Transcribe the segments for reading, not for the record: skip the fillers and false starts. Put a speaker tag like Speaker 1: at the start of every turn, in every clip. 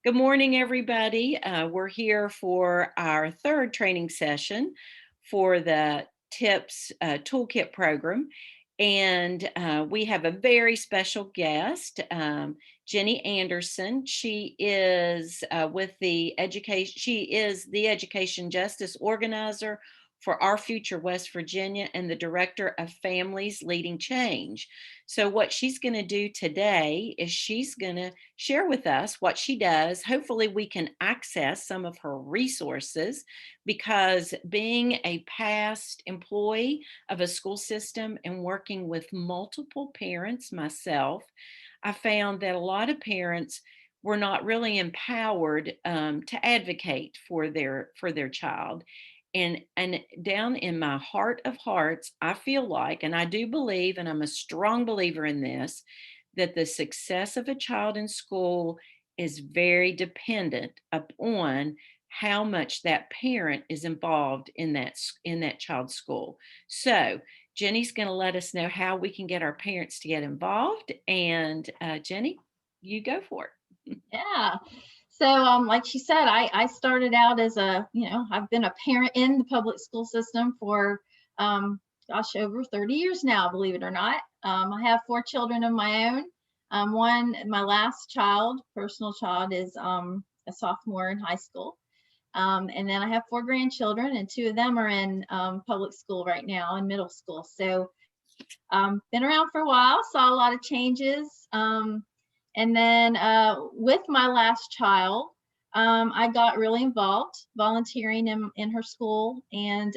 Speaker 1: Good morning, everybody. We're here for our third training session for the TIPS Toolkit program. And we have a very special guest, Jenny Anderson. She is with the education, she is the Education Justice Organizer for Our Future West Virginia and the Director of Families Leading Change. So, what she's going to do today is she's going to share with us what she does. Hopefully, we can access some of her resources because being a past employee of a school system and working with multiple parents myself, I found that a lot of parents were not really empowered to advocate for their child. And down in my heart of hearts, I feel like, and I do believe, and I'm a strong believer in this, that the success of a child in school is very dependent upon how much that parent is involved in that child's school. So Jenny's going to let us know how we can get our parents to get involved. And Jenny, you go for it.
Speaker 2: Yeah. So, like she said, I started out as I've been a parent in the public school system for, over 30 years now, believe it or not. I have 4 children of my own. My last child, personal child, is a sophomore in high school. And then I have 4 grandchildren, and 2 of them are in public school right now, in middle school. So, been around for a while, saw a lot of changes. And then with my last child, I got really involved volunteering in her school. And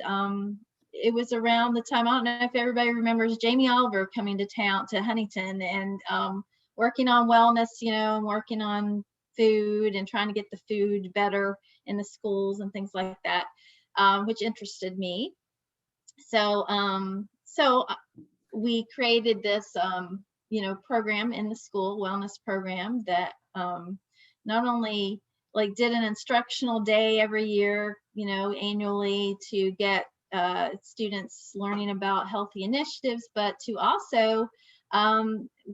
Speaker 2: it was around the time, I don't know if everybody remembers Jamie Oliver coming to town to Huntington and working on wellness, and working on food and trying to get the food better in the schools and things like that, which interested me. So we created this program in the school, wellness program, that not only like did an instructional day every year, annually, to get students learning about healthy initiatives, but to also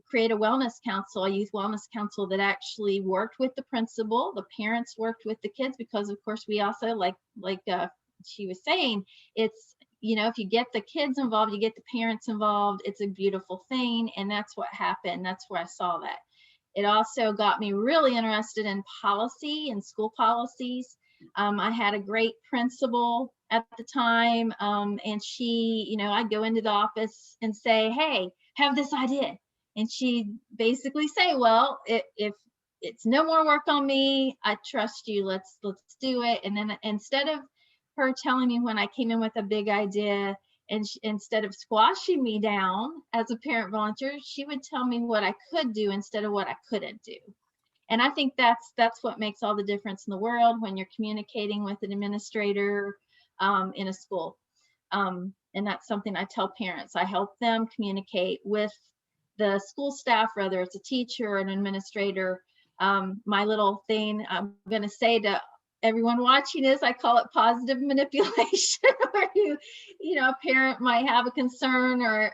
Speaker 2: create a wellness council, a youth wellness council that actually worked with the principal. The parents worked with the kids, because of course we also, like she was saying, it's, if you get the kids involved, you get the parents involved, it's a beautiful thing. And that's what happened. That's where I saw that. It also got me really interested in policy and school policies. I had a great principal at the time, and she, I'd go into the office and say, "Hey, have this idea," and she'd basically say, "Well, if it's no more work on me, I trust you. Let's do it." And then instead of her telling me when I came in with a big idea, and instead of squashing me down as a parent volunteer, she would tell me what I could do instead of what I couldn't do. And I think that's what makes all the difference in the world when you're communicating with an administrator in a school. And that's something I tell parents. I help them communicate with the school staff, whether it's a teacher or an administrator. My little thing I'm going to say to everyone watching is, I call it positive manipulation, where a parent might have a concern or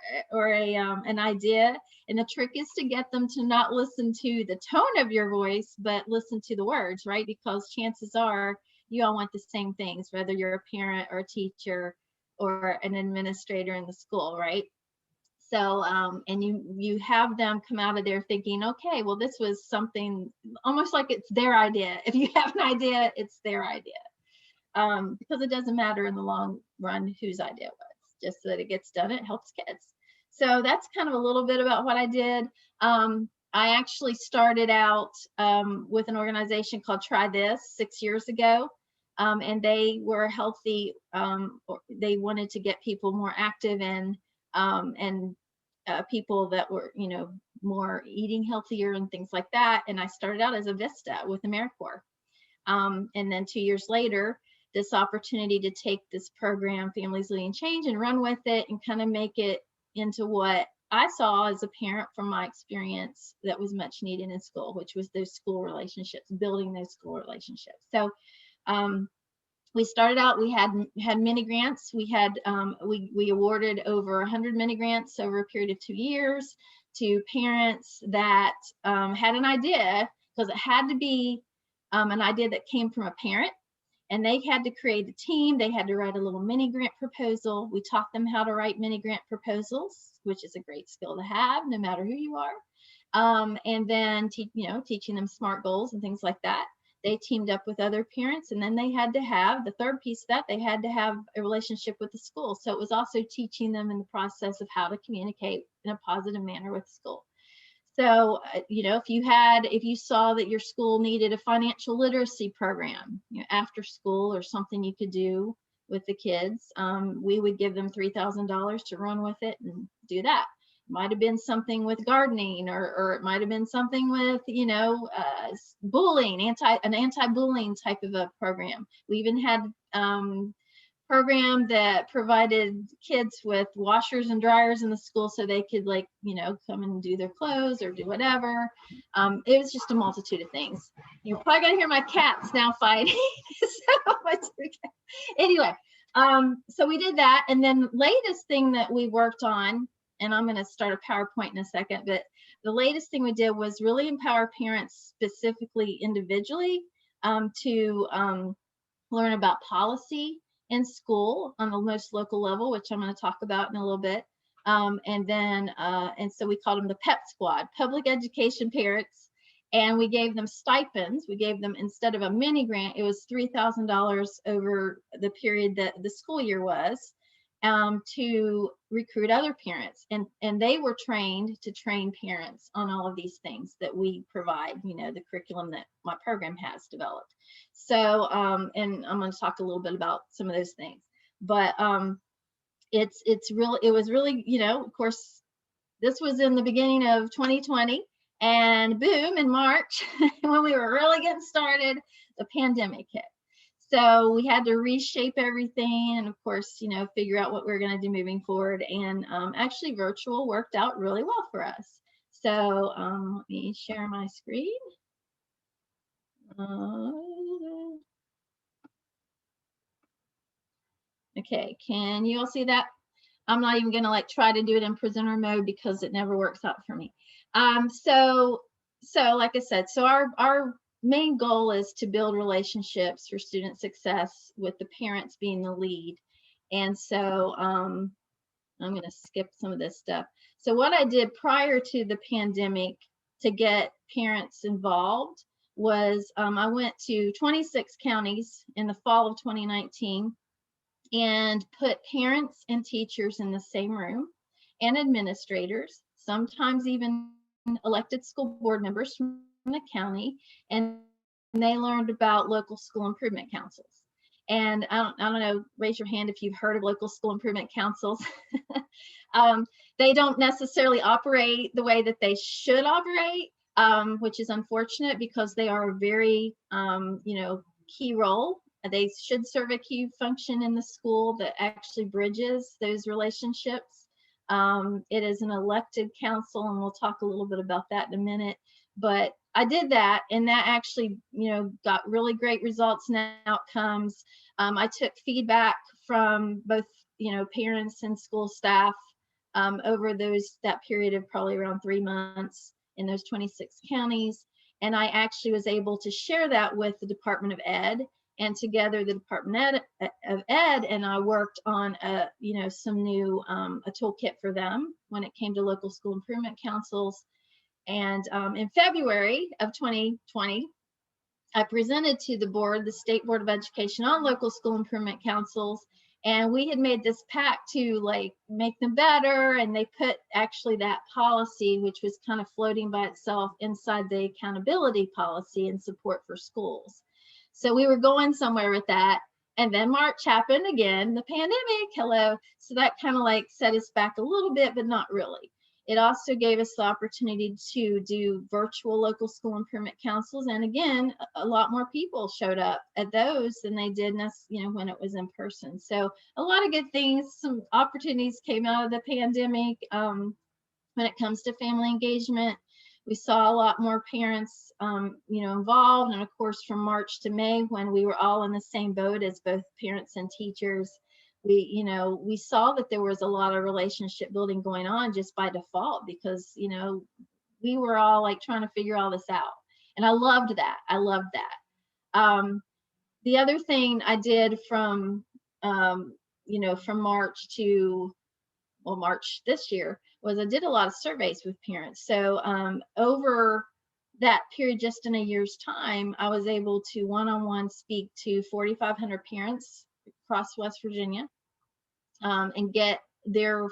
Speaker 2: an idea, and the trick is to get them to not listen to the tone of your voice, but listen to the words, right? Because chances are you all want the same things, whether you're a parent or a teacher or an administrator in the school, right? So, and you have them come out of there thinking, okay, well, this was something almost like it's their idea. If you have an idea, it's their idea, because it doesn't matter in the long run whose idea it was, just so that it gets done. It helps kids. So that's kind of a little bit about what I did. I actually started out with an organization called Try This 6 years ago. And they were healthy. They wanted to get people more active and people that were, more eating healthier and things like that. And I started out as a Vista with AmeriCorps. And then 2 years later, this opportunity to take this program, Families Leading Change, and run with it and kind of make it into what I saw as a parent from my experience that was much needed in school, which was those school relationships, building those school relationships. So we started out, we had mini grants. We awarded over 100 mini grants over a period of 2 years to parents that had an idea, because it had to be an idea that came from a parent, and they had to create a team. They had to write a little mini grant proposal. We taught them how to write mini grant proposals, which is a great skill to have no matter who you are. And then teaching them SMART goals and things like that. They teamed up with other parents, and then they had to have the third piece of that. They had to have a relationship with the school. So it was also teaching them in the process of how to communicate in a positive manner with the school. So, if you saw that your school needed a financial literacy program, after school, or something you could do with the kids, we would give them $3,000 to run with it and do that. It might have been something with gardening, or it might have been something with, bullying, an anti-bullying type of a program. We even had program that provided kids with washers and dryers in the school so they could come and do their clothes or do whatever. It was just a multitude of things. You're probably gonna hear my cats now fighting. Anyway, so we did that, and then latest thing that we worked on, and I'm going to start a PowerPoint in a second, but the latest thing we did was really empower parents, specifically individually, to learn about policy in school on the most local level, which I'm going to talk about in a little bit. And so we called them the PEP squad, public education parents, and we gave them stipends. We gave them, instead of a mini grant, it was $3,000 over the period that the school year was, to recruit other parents. And they were trained to train parents on all of these things that we provide, the curriculum that my program has developed. So, and I'm going to talk a little bit about some of those things, but it was really, of course, this was in the beginning of 2020, and boom, in March, when we were really getting started, the pandemic hit. So we had to reshape everything, and of course, figure out what we were going to do moving forward. And actually, virtual worked out really well for us. So let me share my screen. Okay, can you all see that? I'm not even going to try to do it in presenter mode because it never works out for me. So like I said, so our main goal is to build relationships for student success, with the parents being the lead. And so I'm going to skip some of this stuff. So what I did prior to the pandemic to get parents involved was I went to 26 counties in the fall of 2019 and put parents and teachers in the same room, and administrators, sometimes even elected school board members from the county, and they learned about local school improvement councils. And I don't know, raise your hand if you've heard of local school improvement councils. They don't necessarily operate the way that they should operate, which is unfortunate because they are a very, key role. They should serve a key function in the school that actually bridges those relationships. It is an elected council, and we'll talk a little bit about that in a minute. But I did that, and that actually, got really great results and outcomes. I took feedback from both, parents and school staff over that period of probably around 3 months in those 26 counties. And I actually was able to share that with the Department of Ed. And together, the Department of Ed and I worked on some new a toolkit for them when it came to local school improvement councils. And in February of 2020, I presented to the board, the State Board of Education, on local school improvement councils. And we had made this pact to make them better. And they put actually that policy, which was kind of floating by itself, inside the accountability policy and support for schools. So we were going somewhere with that. And then March happened again, the pandemic, hello. So that kind of set us back a little bit, but not really. It also gave us the opportunity to do virtual local school improvement councils. And again, a lot more people showed up at those than they did, when it was in person. So a lot of good things, some opportunities came out of the pandemic. When it comes to family engagement, we saw a lot more parents, involved. And of course, from March to May, when we were all in the same boat as both parents and teachers, we saw that there was a lot of relationship building going on just by default, because, we were all trying to figure all this out. And I loved that. The other thing I did from, from March to, well, March this year, was I did a lot of surveys with parents. So over that period, just in a year's time, I was able to one-on-one speak to 4,500 parents across West Virginia, and get their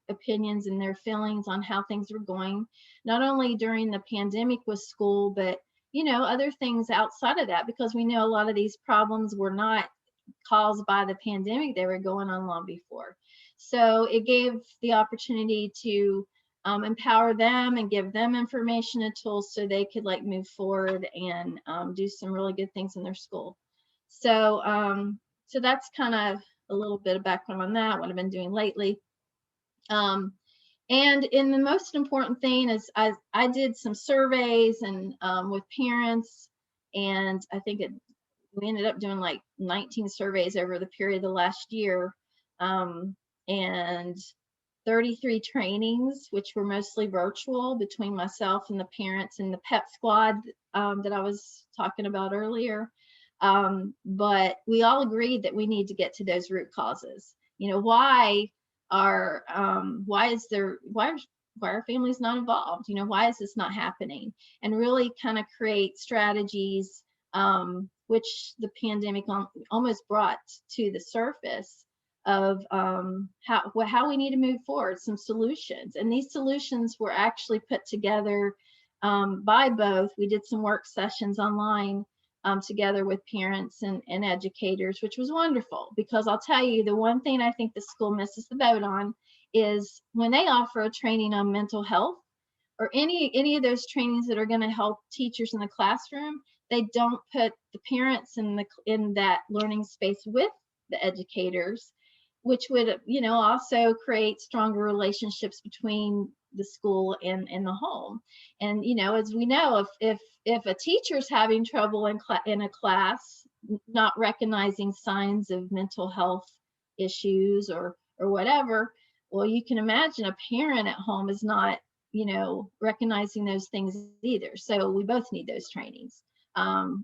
Speaker 2: opinions and their feelings on how things were going, not only during the pandemic with school, but other things outside of that, because we know a lot of these problems were not caused by the pandemic. They were going on long before. So it gave the opportunity to empower them and give them information and tools so they could like move forward and do some really good things in their school. So that's kind of a little bit of background on that, what I've been doing lately. And in the most important thing is I did some surveys and with parents, and I think we ended up doing like 19 surveys over the period of the last year, and 33 trainings, which were mostly virtual between myself and the parents and the PEP squad that I was talking about earlier. But we all agreed that we need to get to those root causes. Why are families not involved? Why is this not happening? And really kind of create strategies, which the pandemic almost brought to the surface of how we need to move forward, some solutions. And these solutions were actually put together by both. We did some work sessions online together with parents and educators, which was wonderful, because I'll tell you, the one thing I think the school misses the boat on is when they offer a training on mental health or any of those trainings that are going to help teachers in the classroom, they don't put the parents in that learning space with the educators, which would also create stronger relationships between the school and the home. And as we know, if a teacher's having trouble in a class, not recognizing signs of mental health issues or whatever, well, you can imagine a parent at home is not recognizing those things either. So we both need those trainings.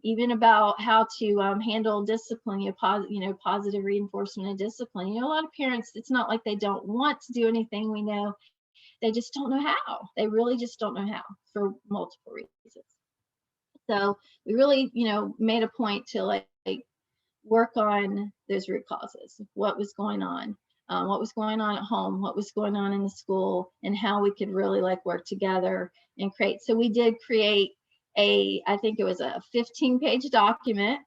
Speaker 2: Even about how to handle discipline, positive reinforcement and discipline. A lot of parents, it's not like they don't want to do anything. We know they just don't know how. They really just don't know how, for multiple reasons. So we really, made a point to like work on those root causes. What was going on? What was going on at home? What was going on in the school? And how we could really like work together and create. So we did create I think it was a 15-page document.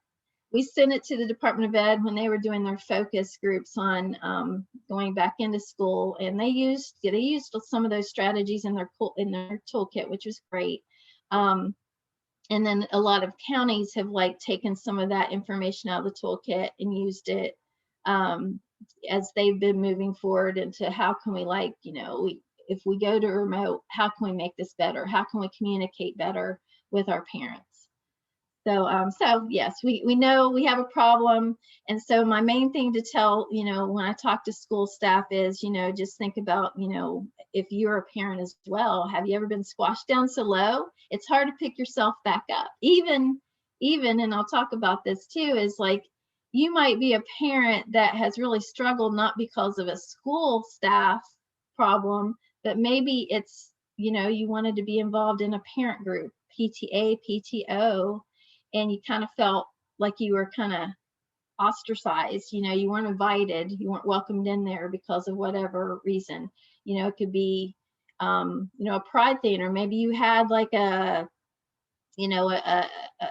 Speaker 2: We sent it to the Department of Ed when they were doing their focus groups on going back into school, and they used some of those strategies in their toolkit, which was great. And then a lot of counties have like taken some of that information out of the toolkit and used it as they've been moving forward into how can we if we go to remote, how can we make this better? How can we communicate better with our parents? So yes, we know we have a problem. And so my main thing to tell, when I talk to school staff is, just think about, if you're a parent as well, have you ever been squashed down so low? It's hard to pick yourself back up. Even, and I'll talk about this too, is like, you might be a parent that has really struggled, not because of a school staff problem, but maybe it's, you wanted to be involved in a parent group, PTA, PTO, and you kind of felt like you were kind of ostracized, you weren't invited, you weren't welcomed in there because of whatever reason. It could be, a pride thing, or maybe you had like a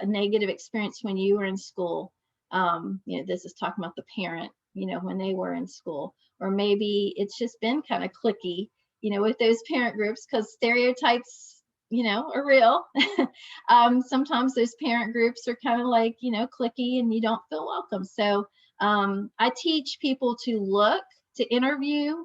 Speaker 2: negative experience when you were in school. This is talking about the parent, when they were in school, or maybe it's just been kind of cliquey, with those parent groups, because stereotypes, are real. Sometimes those parent groups are kind of like, cliquey, and you don't feel welcome. So I teach people to interview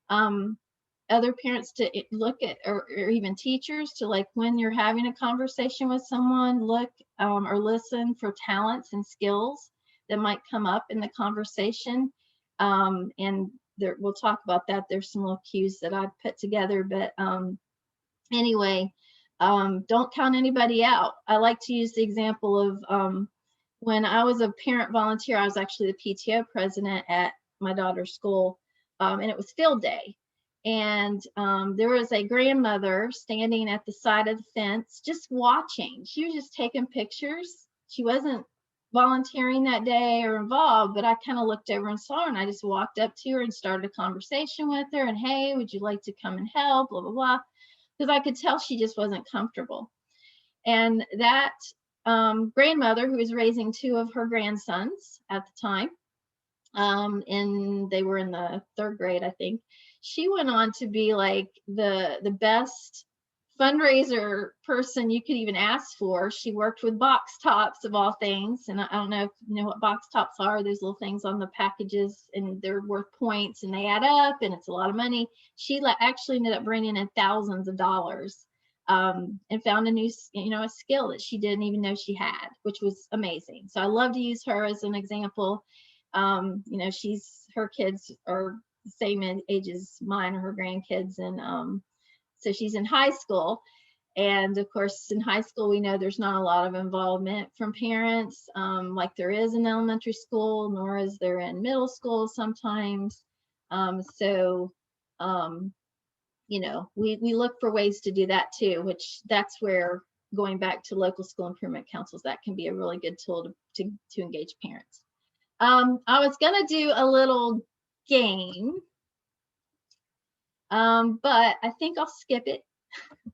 Speaker 2: other parents, to look at, or even teachers, to like, when you're having a conversation with someone, look or listen for talents and skills that might come up in the conversation. And we'll talk about that. There's some little cues that I've put together, but anyway, Don't count anybody out. I like to use the example of when I was a parent volunteer, I was actually the PTO president at my daughter's school, and it was field day. And there was a grandmother standing at the side of the fence just watching. She was just taking pictures. She wasn't volunteering that day or involved, but I kind of looked over and saw her, and I just walked up to her and started a conversation with her. And, hey, would you like to come and help? Blah, blah, blah. Because I could tell she just wasn't comfortable. And that grandmother, who was raising two of her grandsons at the time, and they were in the third grade, I think, she went on to be like the best fundraiser person you could even ask for. She worked with box tops of all things, and I don't know if you know what box tops are. There's little things on the packages, and they're worth points, and they add up, and it's a lot of money. She actually ended up bringing in thousands of dollars, and found a new, a skill that she didn't even know she had, which was amazing. So I love to use her as an example. Her kids are the same age as mine or her grandkids, and so she's in high school. And of course, in high school, we know there's not a lot of involvement from parents, like there is in elementary school, nor is there in middle school sometimes. So we look for ways to do that too, which that's where, going back to local school improvement councils, that can be a really good tool to engage parents. I was gonna do a little game, but I think I'll skip it.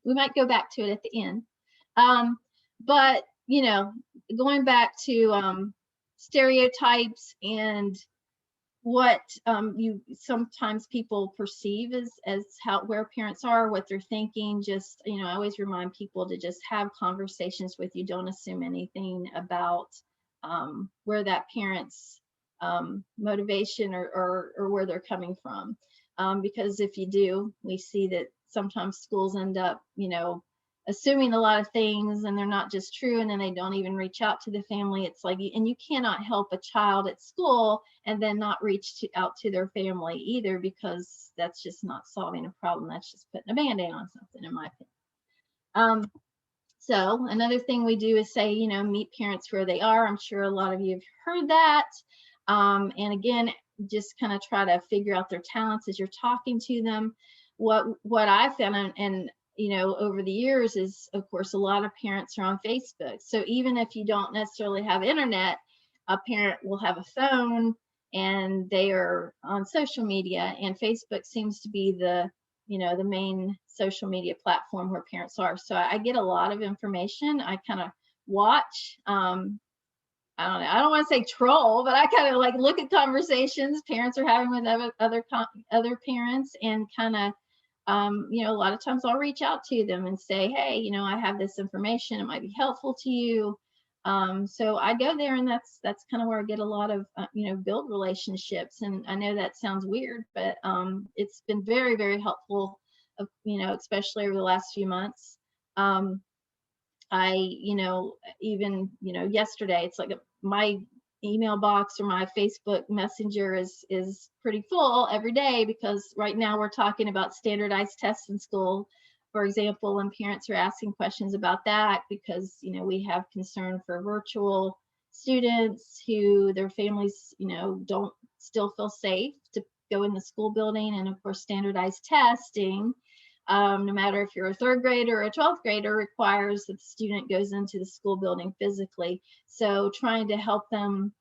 Speaker 2: We might go back to it at the end. But going back to stereotypes and what you sometimes people perceive as where parents are, what they're thinking. Just I always remind people to just have conversations with you. Don't assume anything about where that parent's motivation or where they're coming from, because if you do, we see that sometimes schools end up assuming a lot of things, and they're not just true, and then they don't even reach out to the family. It's like, and you cannot help a child at school and then not reach out to their family either, because that's just not solving a problem. That's just putting a band-aid on something, in my opinion. So another thing we do is say, meet parents where they are. I'm sure a lot of you have heard that. And again, just kind of try to figure out their talents as you're talking to them. What I found, and over the years, is of course a lot of parents are on Facebook. So even if you don't necessarily have internet, a parent will have a phone and they are on social media, and Facebook seems to be the main social media platform where parents are. So I get a lot of information. I kind of watch. I don't know, I don't want to say troll, but I kind of like look at conversations parents are having with other parents, and kind of a lot of times I'll reach out to them and say, hey, I have this information, it might be helpful to you. So I go there, and that's kind of where I get a lot of build relationships. And I know that sounds weird, but it's been very, very helpful, especially over the last few months. I even yesterday, it's like my email box or my Facebook Messenger is pretty full every day, because right now we're talking about standardized tests in school, for example, and parents are asking questions about that, because we have concern for virtual students who their families don't still feel safe to go in the school building. And of course, standardized testing, no matter if you're a third grader or a 12th grader, requires that the student goes into the school building physically. So trying to help them,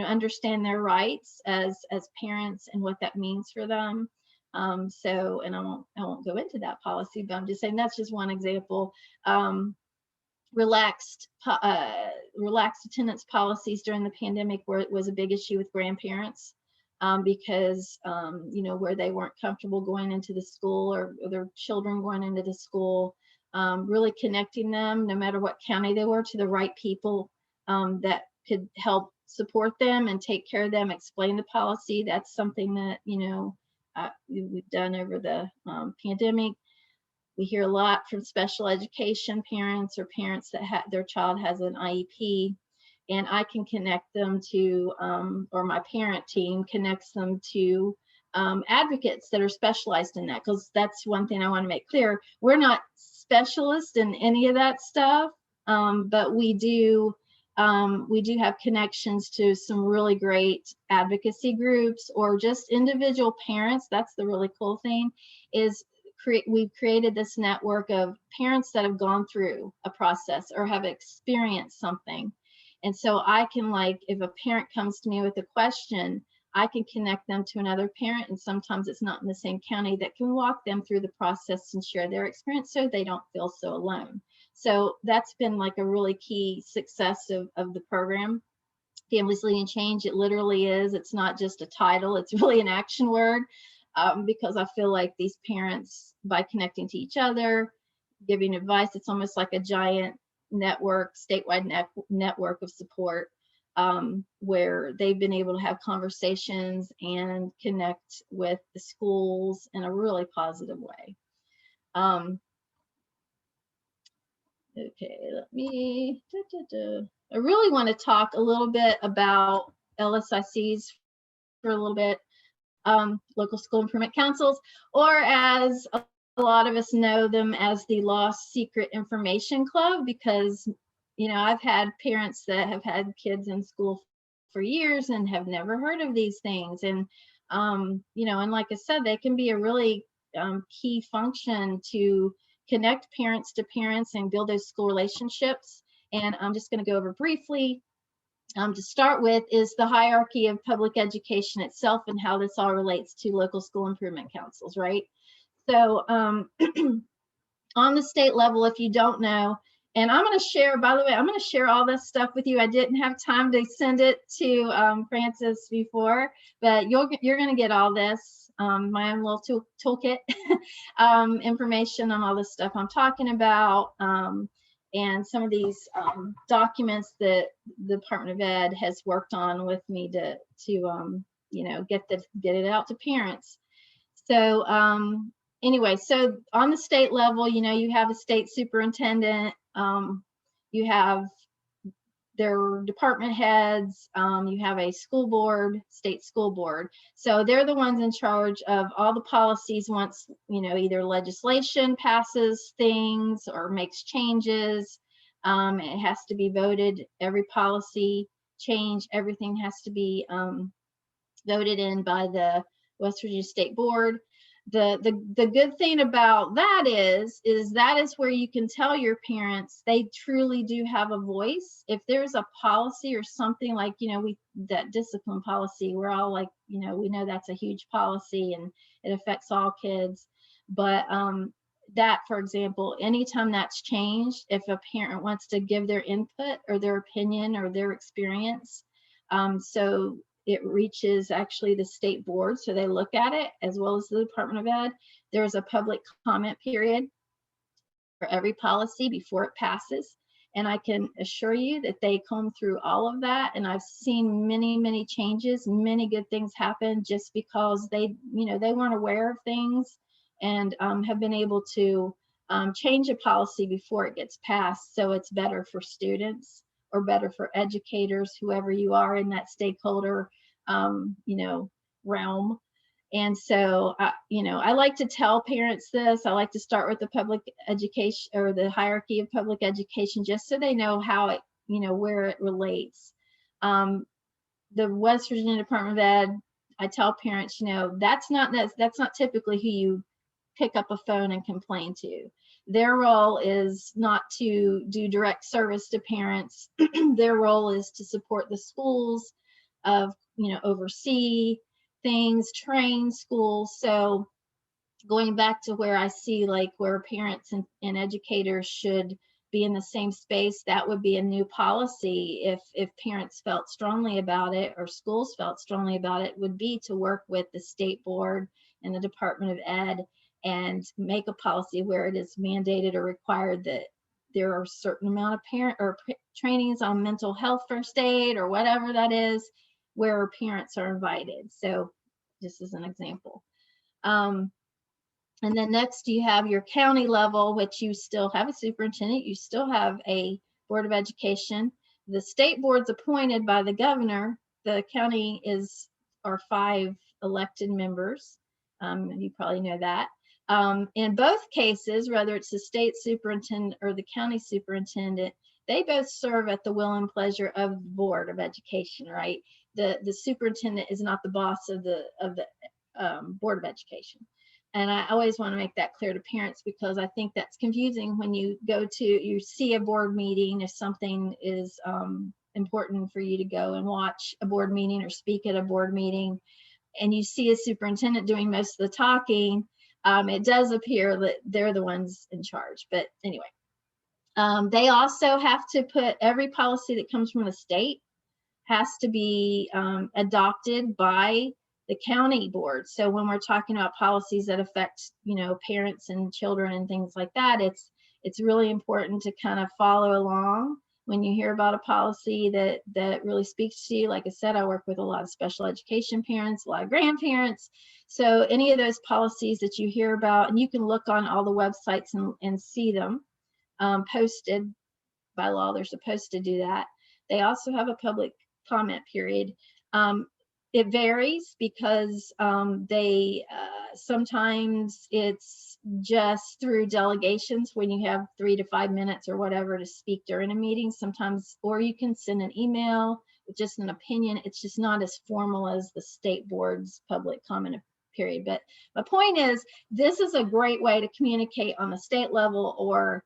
Speaker 2: understand their rights as parents and what that means for them. And I won't go into that policy, but I'm just saying that's just one example. Relaxed attendance policies during the pandemic was a big issue with grandparents. Because where they weren't comfortable going into the school, or their children going into the school, really connecting them, no matter what county they were, to the right people that could help support them and take care of them, explain the policy. That's something that we've done over the pandemic. We hear a lot from special education parents, or parents that their child has an IEP, and I can connect them to, or my parent team connects them to advocates that are specialized in that. Because that's one thing I want to make clear. We're not specialist in any of that stuff, but we do have connections to some really great advocacy groups or just individual parents. That's the really cool thing is we've created this network of parents that have gone through a process or have experienced something. And so I can, like, if a parent comes to me with a question, I can connect them to another parent, and sometimes it's not in the same county, that can walk them through the process and share their experience so they don't feel so alone. So that's been like a really key success of the program. Families Leading Change, it literally is. It's not just a title, it's really an action word, because I feel like these parents, by connecting to each other, giving advice, it's almost like a giant network, statewide network of support, where they've been able to have conversations and connect with the schools in a really positive way. Okay, let me, I really want to talk a little bit about LSICs for a little bit, local school improvement councils, or as a lot of us know them as the Lost Secret Information Club, because, you know, I've had parents that have had kids in school for years and have never heard of these things. And, you know, and like I said, they can be a really key function to connect parents to parents and build those school relationships. And I'm just going to go over briefly. To start with is the hierarchy of public education itself and how this all relates to local school improvement councils, right? So on the state level, if you don't know, and I'm going to share, by the way, I'm going to share all this stuff with you. I didn't have time to send it to Francis before, but you're going to get all this, my own little toolkit, information on all this stuff I'm talking about, and some of these documents that the Department of Ed has worked on with me to you know, get it out to parents. So anyway, so on the state level, you know, you have a state superintendent, you have their department heads, you have a school board, state school board. So they're the ones in charge of all the policies once, you know, either legislation passes things or makes changes. It has to be voted, every policy change, everything has to be voted in by the West Virginia State Board. The good thing about that is that is where you can tell your parents they truly do have a voice. If there's a policy or something, like, you know, that discipline policy, we're all like, you know, we know that's a huge policy and it affects all kids. But that, for example, anytime that's changed, if a parent wants to give their input or their opinion or their experience, so it reaches actually the state board, so they look at it as well as the Department of Ed. There's a public comment period for every policy before it passes, and I can assure you that they comb through all of that, and I've seen many changes, many good things happen just because they, you know, they weren't aware of things and have been able to change a policy before it gets passed, so it's better for students or better for educators, whoever you are in that stakeholder, you know, realm. And so, you know, I like to tell parents this. I like to start with the public education or the hierarchy of public education, just so they know how it, you know, where it relates. The West Virginia Department of Ed, I tell parents, you know, that's not typically who you pick up a phone and complain to. Their role is not to do direct service to parents. Their role is to support the schools, of, you know, oversee things, train schools. So going back to where I see, like, where parents and educators should be in the same space, that would be a new policy if parents felt strongly about it or schools felt strongly about it, would be to work with the state board and the Department of Ed and make a policy where it is mandated or required that there are a certain amount of parent or trainings on mental health first aid or whatever that is, where parents are invited. So just as an example. And then next you have your county level, which you still have a superintendent, you still have a board of education. The state board's appointed by the governor. The county are 5 elected members. You probably know that. In both cases, whether it's the state superintendent or the county superintendent, they both serve at the will and pleasure of the Board of Education, right? The superintendent is not the boss of the Board of Education. And I always want to make that clear to parents, because I think that's confusing when you you see a board meeting, if something is important for you to go and watch a board meeting or speak at a board meeting, and you see a superintendent doing most of the talking, it does appear that they're the ones in charge. But anyway, they also have to put every policy that comes from the state has to be adopted by the county board. So when we're talking about policies that affect, parents and children and things like that, it's really important to kind of follow along when you hear about a policy that really speaks to you. Like I said, I work with a lot of special education parents, a lot of grandparents. So any of those policies that you hear about, and you can look on all the websites and see them posted by law, they're supposed to do that. They also have a public comment period. It varies because they sometimes it's just through delegations when you have 3 to 5 minutes or whatever to speak during a meeting sometimes, or you can send an email with just an opinion. It's just not as formal as the state board's public comment period. But my point is, this is a great way to communicate on the state level or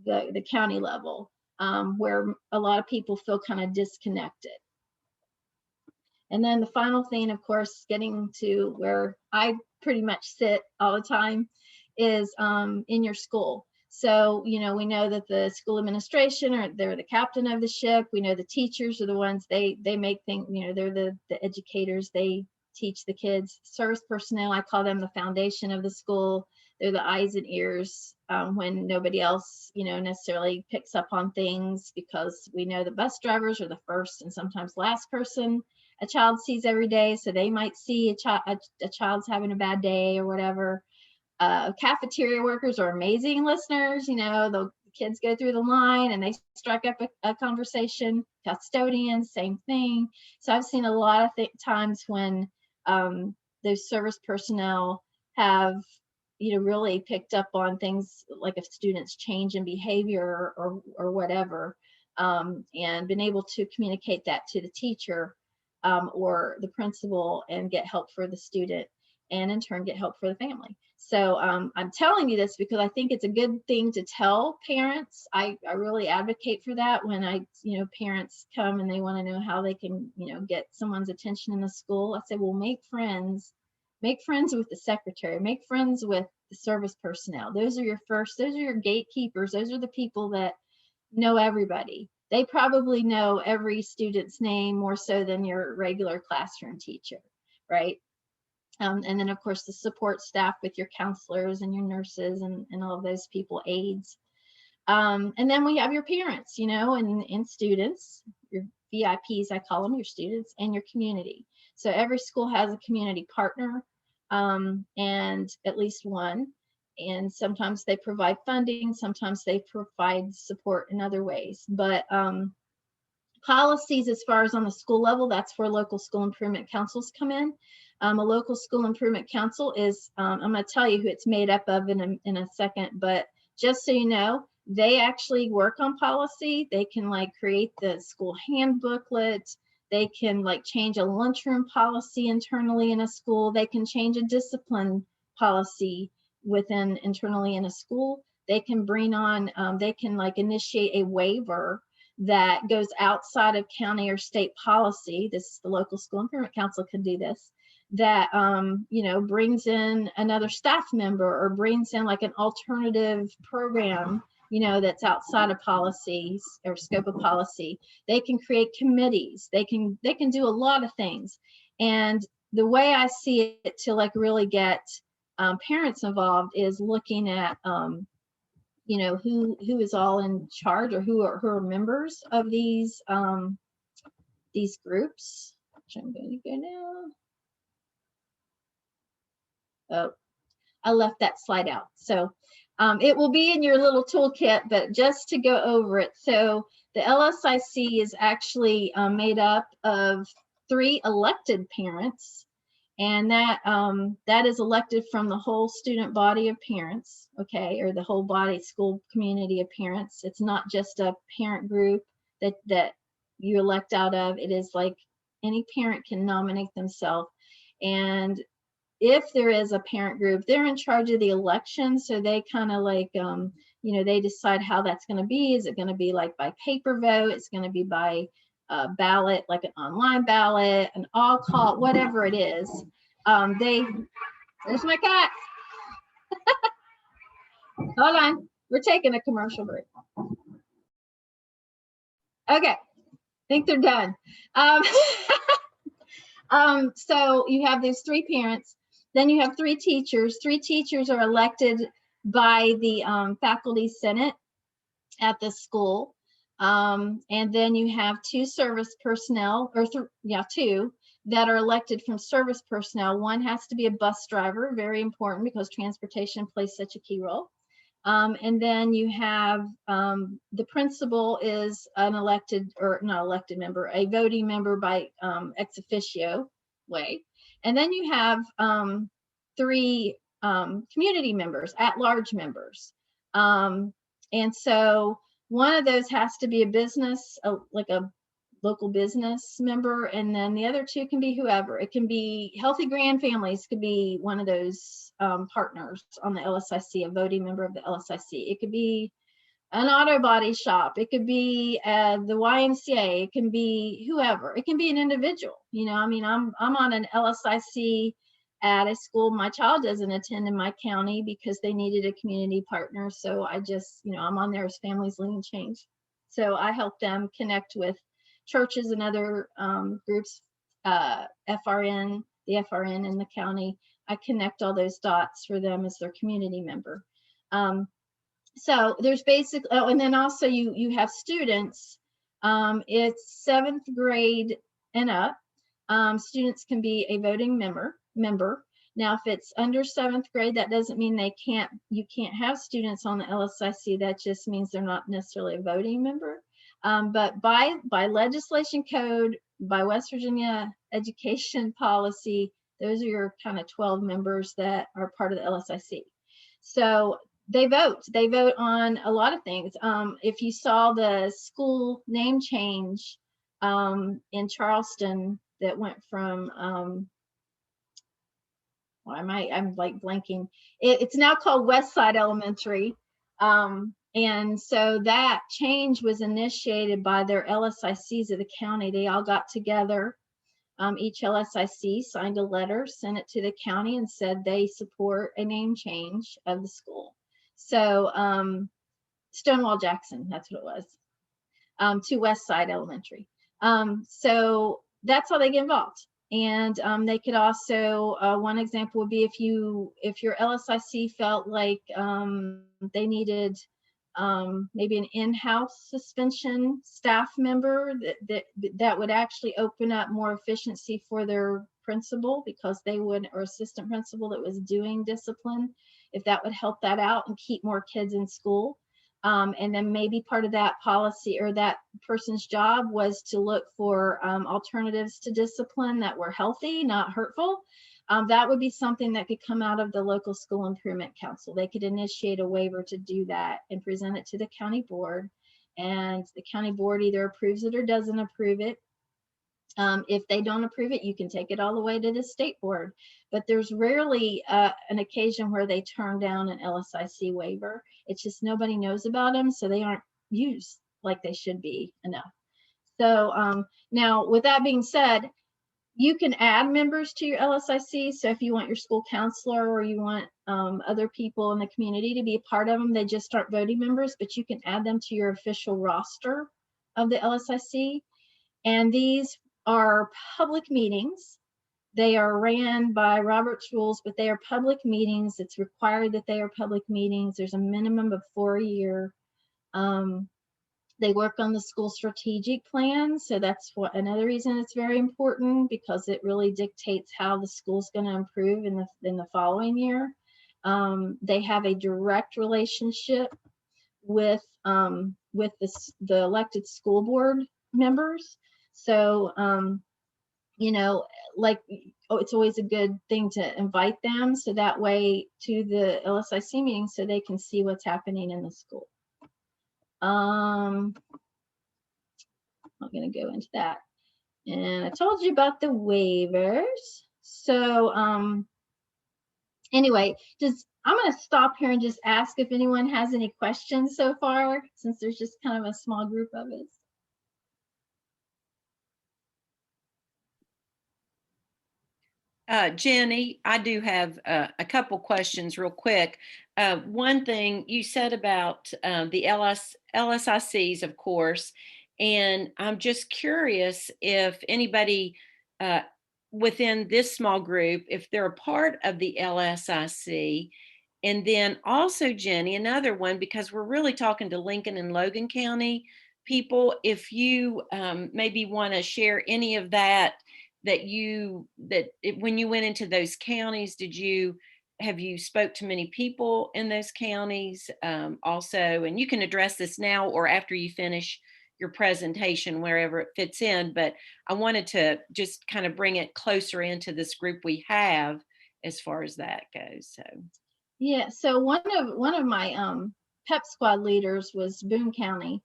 Speaker 2: the county level, where a lot of people feel kind of disconnected. And then the final thing, of course, getting to where I pretty much sit all the time, is in your school. So, we know that the school administration, they're the captain of the ship. We know the teachers are the ones, they make things, they're the educators, they teach the kids. Service personnel, I call them the foundation of the school. They're the eyes and ears when nobody else, necessarily picks up on things, because we know the bus drivers are the first and sometimes last person a child sees every day. So they might see a child's having a bad day or whatever. Cafeteria workers are amazing listeners. The kids go through the line and they strike up a conversation. Custodians, same thing. So I've seen a lot of times when those service personnel have really picked up on things like if students change in behavior or whatever, and been able to communicate that to the teacher or the principal and get help for the student, and in turn get help for the family. So I'm telling you this because I think it's a good thing to tell parents. I really advocate for that when parents come and they want to know how they can get someone's attention in the school. I say, well, make friends with the secretary, make friends with the service personnel. Those are your gatekeepers. Those are the people that know everybody. They probably know every student's name more so than your regular classroom teacher, right? And then of course the support staff with your counselors and your nurses and all of those people, aides. And then we have your parents, and students, your VIPs, I call them, your students, and your community. So every school has a community partner, and at least one. And sometimes they provide funding, sometimes they provide support in other ways. But policies, as far as on the school level, that's where local school improvement councils come in. A local school improvement council is, I'm going to tell you who it's made up of in a second, but just so you know, they actually work on policy. They can create the school handbooklet. They can change a lunchroom policy internally in a school. They can change a discipline policy internally in a school. They can bring on, they can initiate a waiver that goes outside of county or state policy. The local school improvement council can do this, that brings in another staff member or brings in an alternative program that's outside of policies or scope of policy. They can create committees. They can do a lot of things. And the way I see it to really get parents involved is looking at who is all in charge, or who are members of these groups, which I'm going to go now. Oh, I left that slide out. So it will be in your little toolkit, but just to go over it. So the LSIC is actually made up of 3 elected parents And that is elected from the whole student body of parents, okay, or the whole body school community of parents. It's not just a parent group that you elect out of. It is like any parent can nominate themselves. And if there is a parent group, they're in charge of the election, so they kind of like they decide how that's going to be. Is it going to be like by paper vote? It's going to be by ballot, like an online ballot, an all call, whatever it is. There's my cat. Hold on, we're taking a commercial break. Okay, I think they're done. So you have these 3 parents, then you have 3 teachers. 3 teachers are elected by the faculty senate at the school. And then you have 2 service personnel, or 2 that are elected from service personnel. One has to be a bus driver, very important because transportation plays such a key role. And then you have the principal is an elected, or not elected member, a voting member by ex officio way. And then you have 3 community members, at-large members. And so one of those has to be a business, like a local business member, and then the other 2 can be whoever. It can be Healthy Grand Families, could be one of those partners on the LSIC, a voting member of the LSIC. It could be an auto body shop. It could be the YMCA. It can be whoever. It can be an individual. I mean, I'm on an LSIC at a school my child doesn't attend in my county because they needed a community partner. So I just, I'm on there as Families Lead and Change. So I help them connect with churches and other groups, FRN, the FRN in the county. I connect all those dots for them as their community member. So there's basically, and then also you have students. It's 7th grade and up. Students can be a voting member. Now, if it's under 7th grade, that doesn't mean you can't have students on the LSIC. That just means they're not necessarily a voting member. But by legislation code, by West Virginia education policy, those are your kind of 12 members that are part of the LSIC. So they vote on a lot of things. If you saw the school name change in Charleston that went from I'm like blanking. It's now called Westside Elementary. And so that change was initiated by their LSICs of the county. They all got together. Each LSIC signed a letter, sent it to the county, and said they support a name change of the school. So Stonewall Jackson, that's what it was, to Westside Elementary. So that's how they get involved. And they could also, one example would be if your LSIC felt like they needed maybe an in-house suspension staff member that would actually open up more efficiency for their principal, because they would, or assistant principal that was doing discipline, if that would help that out and keep more kids in school. And then maybe part of that policy or that person's job was to look for alternatives to discipline that were healthy, not hurtful. That would be something that could come out of the local school improvement council. They could initiate a waiver to do that and present it to the county board. And the county board either approves it or doesn't approve it. If they don't approve it, you can take it all the way to the state board. But there's rarely an occasion where they turn down an LSIC waiver. It's just nobody knows about them, so they aren't used like they should be enough. So now, with that being said, you can add members to your LSIC. So if you want your school counselor or you want other people in the community to be a part of them, they just aren't voting members, but you can add them to your official roster of the LSIC. And these are public meetings. They are ran by Robert's rules, but they are public meetings. It's required that they are public meetings. There's a minimum of 4 a year. They work on the school strategic plan. So that's another reason it's very important, because it really dictates how the school's going to improve in the following year. They have a direct relationship with the elected school board members. So you know, like, oh, it's always a good thing to invite them so that way to the LSIC meeting so they can see what's happening in the school. I'm going to go into that. And I told you about the waivers. So anyway, I'm going to stop here and just ask if anyone has any questions so far, since there's just kind of a small group of us.
Speaker 1: Jenny, I do have a couple questions real quick. One thing you said about the LSICs, of course, and I'm just curious if anybody uh, within this small group, if they're a part of the LSIC. And then also, Jenny, another one, because we're really talking to Lincoln and Logan County people, if you maybe want to share any of that when you went into those counties, have you spoke to many people in those counties also? And you can address this now or after you finish your presentation, wherever it fits in. But I wanted to just kind of bring it closer into this group we have as far as that goes. So
Speaker 2: Yeah, so one of my PEP squad leaders was Boone County.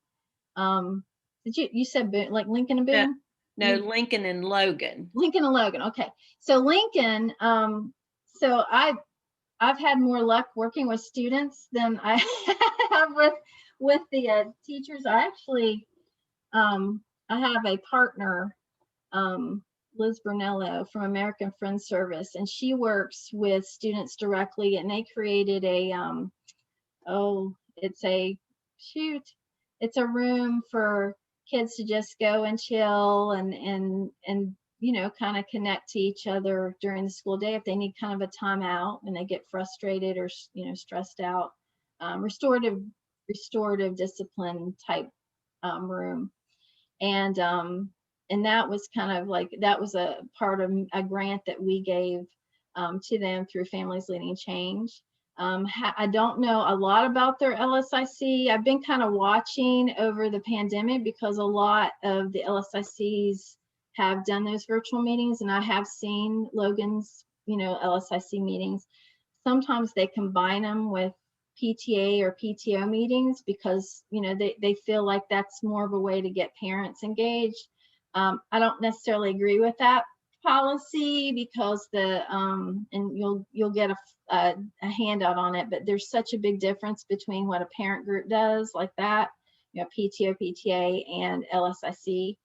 Speaker 2: Did you said Boone, like Lincoln and
Speaker 1: no,
Speaker 2: Boone?
Speaker 1: no, Lincoln and Logan.
Speaker 2: Lincoln and Logan. Okay. So Lincoln, so I've had more luck working with students than I have with the teachers. I actually I have a partner, Liz Brunello from American Friends Service, and she works with students directly, and they created a oh, it's a shoot, it's a room for kids to just go and chill and you know, kind of connect to each other during the school day if they need kind of a timeout and they get frustrated or, you know, stressed out. Restorative discipline type room. And that was kind of like, that was a part of a grant that we gave to them through Families Leading Change. I don't know a lot about their LSIC. I've been kind of watching over the pandemic because a lot of the LSICs have done those virtual meetings, and I have seen Logan's, you know, LSIC meetings. Sometimes they combine them with PTA or PTO meetings because, you know, they feel like that's more of a way to get parents engaged. I don't necessarily agree with that policy because and you'll get a handout on it, but there's such a big difference between what a parent group does like that, you know, PTO, PTA, and LSIC.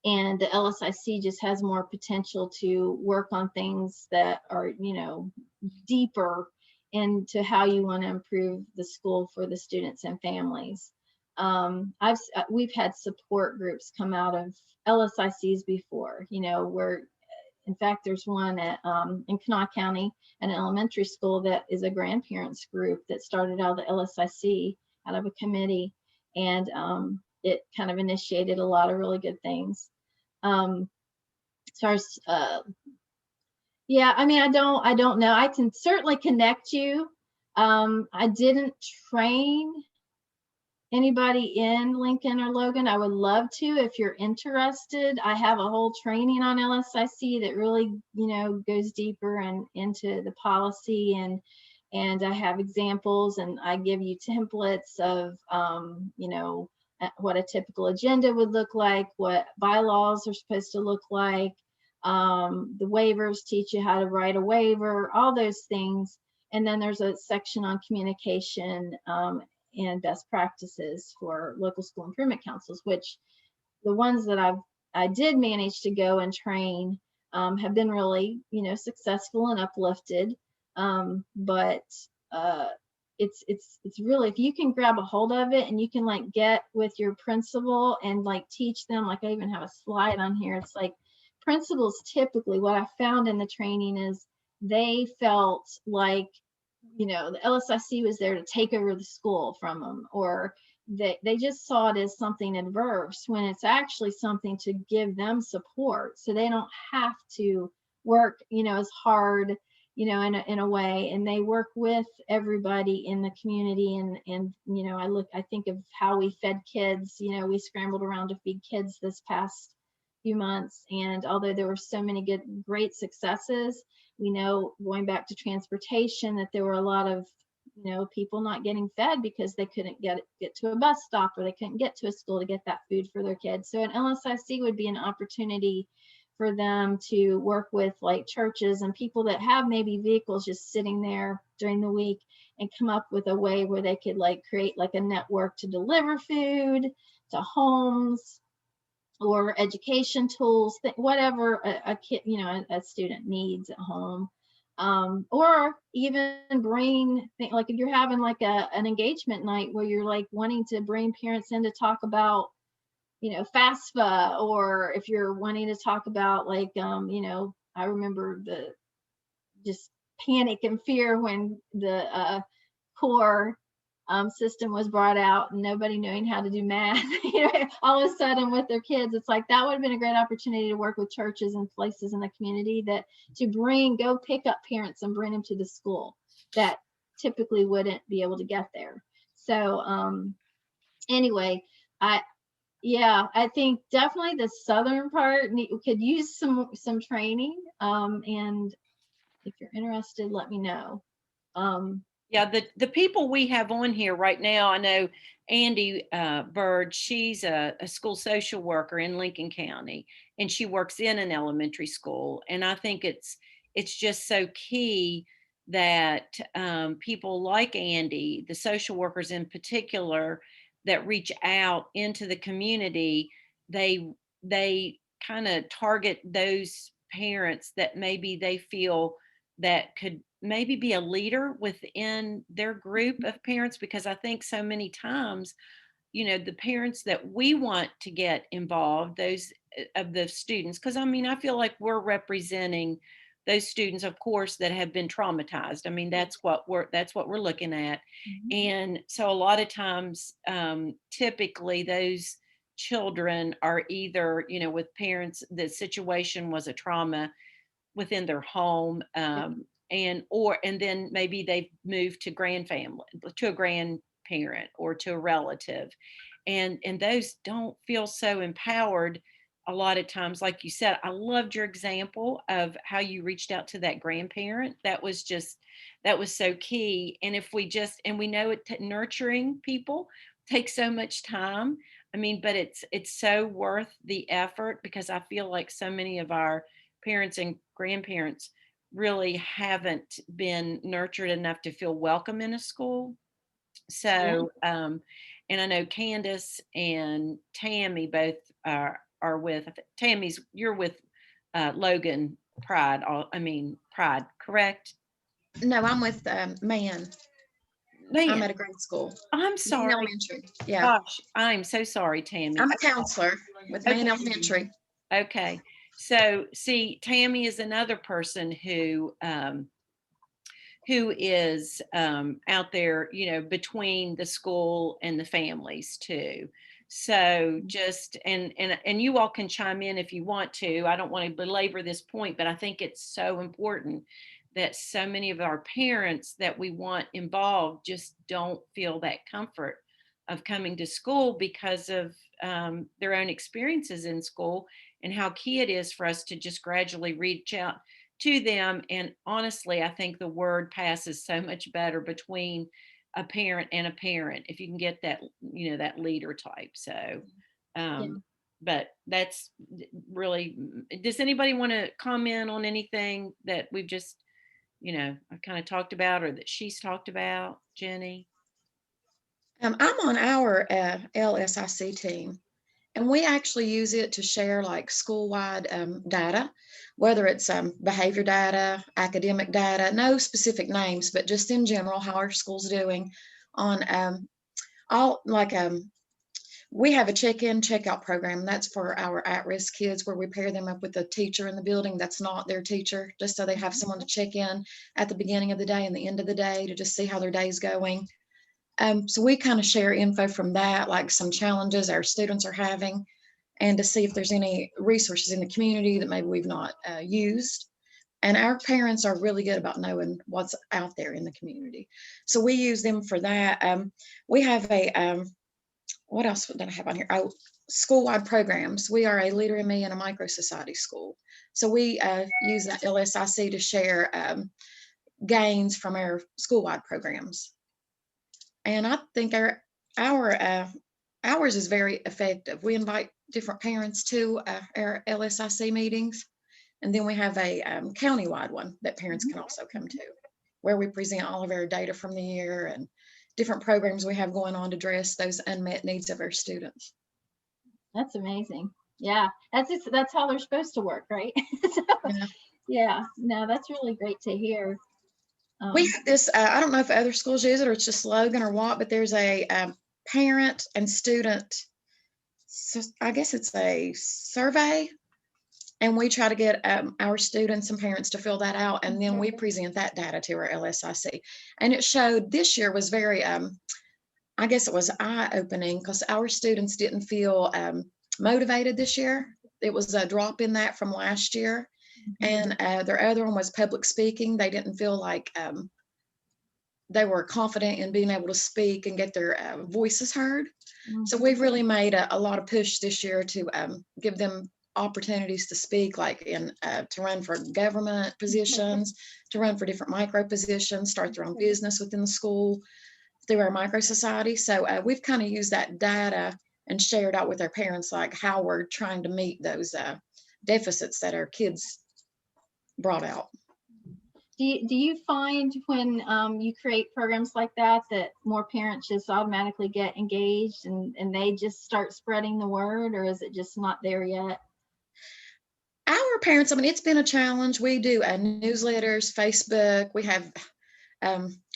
Speaker 2: And the LSIC just has more potential to work on things that are, you know, deeper into how you want to improve the school for the students and families. We've had support groups come out of LSICs before, you know, where in fact there's one at in Kanawha County, an elementary school that is a grandparents group that started out of the LSIC out of a committee, and it kind of initiated a lot of really good things. As far as yeah, I mean, I don't know. I can certainly connect you. I didn't train anybody in Lincoln or Logan. I would love to if you're interested. I have a whole training on LSIC that really, you know, goes deeper and into the policy, and I have examples, and I give you templates of you know, what a typical agenda would look like, what bylaws are supposed to look like. The waivers teach you how to write a waiver, all those things. And then there's a section on communication and best practices for local school improvement councils, which the ones that I did manage to go and train have been really, you know, successful and uplifted. But it's really, if you can grab a hold of it and you can like get with your principal and like teach them, like I even have a slide on here. It's like principals typically, what I found in the training is they felt like, you know, the LSIC was there to take over the school from them, or they just saw it as something adverse when it's actually something to give them support so they don't have to work, you know, as hard, you know, in a way, and they work with everybody in the community. And you know, I think of how we fed kids. You know, we scrambled around to feed kids this past, few months. And although there were so many great successes, we know, going back to transportation, that there were a lot of, people not getting fed because they couldn't get to a bus stop, or they couldn't get to a school to get that food for their kids. So an LSIC would be an opportunity for them to work with like churches and people that have maybe vehicles just sitting there during the week, and come up with a way where they could like create like a network to deliver food to homes, or education tools, whatever a kid, a student needs at home. Or even bring, like if you're having like an engagement night where you're like wanting to bring parents in to talk about, FAFSA, or if you're wanting to talk about like, I remember the just panic and fear when the core system was brought out, and nobody knowing how to do math, all of a sudden with their kids. It's like that would have been a great opportunity to work with churches and places in the community that to go pick up parents and bring them to the school that typically wouldn't be able to get there. So anyway, I think definitely the southern part could use some training. And if you're interested, let me know.
Speaker 1: Yeah, the people we have on here right now, I know Andy Bird, she's a school social worker in Lincoln County, and she works in an elementary school. And I think it's just so key that people like Andy, the social workers in particular, that reach out into the community, they kind of target those parents that maybe they feel that could maybe be a leader within their group of parents, because I think so many times, the parents that we want to get involved, those of the students, because I mean, I feel like we're representing those students, of course, that have been traumatized. I mean, that's what we're looking at.
Speaker 2: Mhm.
Speaker 1: And so a lot of times, typically those children are either, with parents, the situation was a trauma within their home, and then maybe they've moved to to a grandparent or to a relative, and those don't feel so empowered a lot of times. Like you said, I loved your example of how you reached out to that grandparent. That was so key. And if we just and we know nurturing people takes so much time. I mean, but it's so worth the effort, because I feel like so many of our parents and grandparents really haven't been nurtured enough to feel welcome in a school.
Speaker 2: Yeah.
Speaker 1: So, and I know Candace and Tammy both are with, Tammy's, you're with Logan Pride, Pride, correct?
Speaker 3: No, I'm with Man. I'm
Speaker 1: Man,
Speaker 3: at a grade school,
Speaker 1: I'm
Speaker 3: Main
Speaker 1: sorry.
Speaker 3: Elementary. Yeah,
Speaker 1: Gosh, I'm so sorry, Tammy.
Speaker 3: I'm a counselor with Main
Speaker 1: Okay.
Speaker 3: Elementary.
Speaker 1: Okay. So, see, Tammy is another person who is out there, between the school and the families too. So just and you all can chime in if you want to. I don't want to belabor this point, but I think it's so important that so many of our parents that we want involved just don't feel that comfort of coming to school because of their own experiences in school, and how key it is for us to just gradually reach out to them. And honestly, I think the word passes so much better between a parent and a parent if you can get that, that leader type. So,
Speaker 2: Yeah.
Speaker 1: but that's really, does anybody want to comment on anything that we've just, I've kind of talked about, or that she's talked about, Jenny?
Speaker 3: I'm on our LSIC team, and we actually use it to share like school-wide data, whether it's behavior data, academic data, no specific names, but just in general, how our school's doing on all like we have a check-in, check-out program. That's for our at-risk kids, where we pair them up with a teacher in the building that's not their teacher, just so they have someone to check in at the beginning of the day and the end of the day to just see how their day's going. So we kind of share info from that, like some challenges our students are having, and to see if there's any resources in the community that maybe we've not used. And our parents are really good about knowing what's out there in the community. So we use them for that. We have a, what else did I have on here? Oh, school-wide programs. We are a Leader in Me and a micro society school. So we use the LSIC to share gains from our school-wide programs. And I think ours is very effective. We invite different parents to our LSIC meetings. And then we have a county-wide one that parents can also come to, where we present all of our data from the year and different programs we have going on to address those unmet needs of our students.
Speaker 2: That's amazing. Yeah, that's how they're supposed to work, right? So,
Speaker 3: Yeah.
Speaker 2: yeah, no, that's really great to hear.
Speaker 3: We have this, I don't know if other schools use it or it's just slogan or what, but there's a parent and student, so I guess it's a survey. And we try to get our students and parents to fill that out. And then we present that data to our LSIC. And it showed this year was very, I guess it was eye-opening because our students didn't feel motivated this year. It was a drop in that from last year. And their other one was public speaking. They didn't feel like they were confident in being able to speak and get their voices heard. So we've really made a lot of push this year to give them opportunities to speak, like in to run for government positions, to run for different micro positions, start their own business within the school through our micro society. So we've kind of used that data and shared out with our parents, like how we're trying to meet those deficits that our kids brought out.
Speaker 2: Do you find when you create programs like that more parents just automatically get engaged and they just start spreading the word, or is it just not there yet?
Speaker 3: Our parents, I mean, it's been a challenge. We do newsletters, Facebook. We have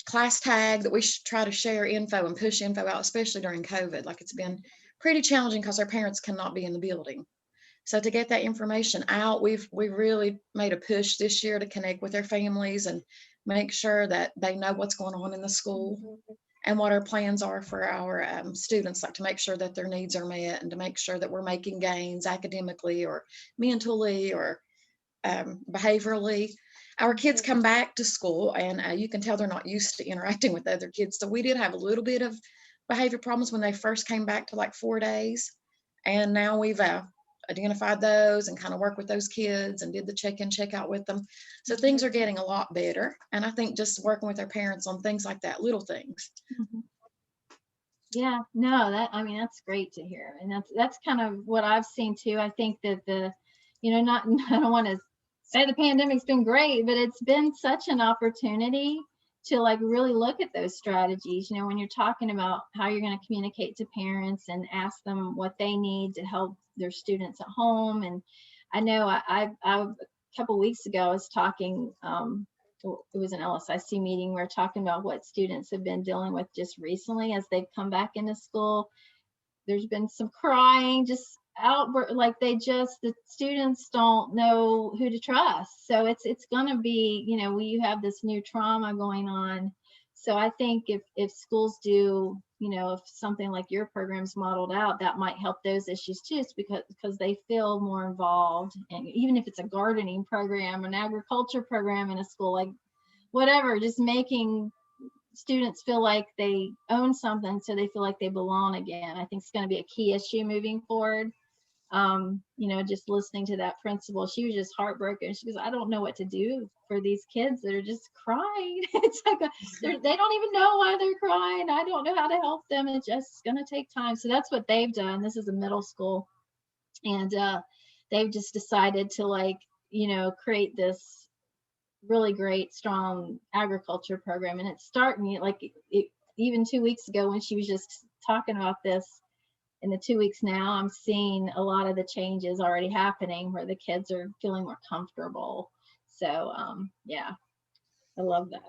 Speaker 3: class tag that we try to share info and push info out, especially during COVID. Like, it's been pretty challenging because our parents cannot be in the building. So to get that information out, we've really made a push this year to connect with their families and make sure that they know what's going on in the school and what our plans are for our students, like to make sure that their needs are met and to make sure that we're making gains academically or mentally or behaviorally. Our kids come back to school and you can tell they're not used to interacting with other kids. So we did have a little bit of behavior problems when they first came back to like 4 days. And now we've identified those and kind of work with those kids and did the check-in, check-out with them. So things are getting a lot better. And I think just working with our parents on things like that, little things.
Speaker 2: Yeah, no, that's great to hear. And that's kind of what I've seen too. I think that I don't want to say the pandemic's been great, but it's been such an opportunity to like really look at those strategies, when you're talking about how you're going to communicate to parents and ask them what they need to help their students at home. And I know I a couple weeks ago, I was talking, it was an LSIC meeting. We were talking about what students have been dealing with just recently as they've come back into school. There's been some crying, just outburst, like the students don't know who to trust. So it's gonna be, we have this new trauma going on. So I think if schools do, if something like your program's modeled out, that might help those issues too, because they feel more involved. And even if it's a gardening program, an agriculture program in a school, like whatever, just making students feel like they own something so they feel like they belong again. I think it's going to be a key issue moving forward. Just listening to that principal, she was just heartbroken. She goes, I don't know what to do for these kids that are just crying. It's like they don't even know why they're crying. I don't know how to help them. It's just going to take time. So that's what they've done. This is a middle school, and they've just decided to create this really great, strong agriculture program. And it's starting even 2 weeks ago when she was just talking about this. In the 2 weeks now, I'm seeing a lot of the changes already happening where the kids are feeling more comfortable. So yeah, I love that.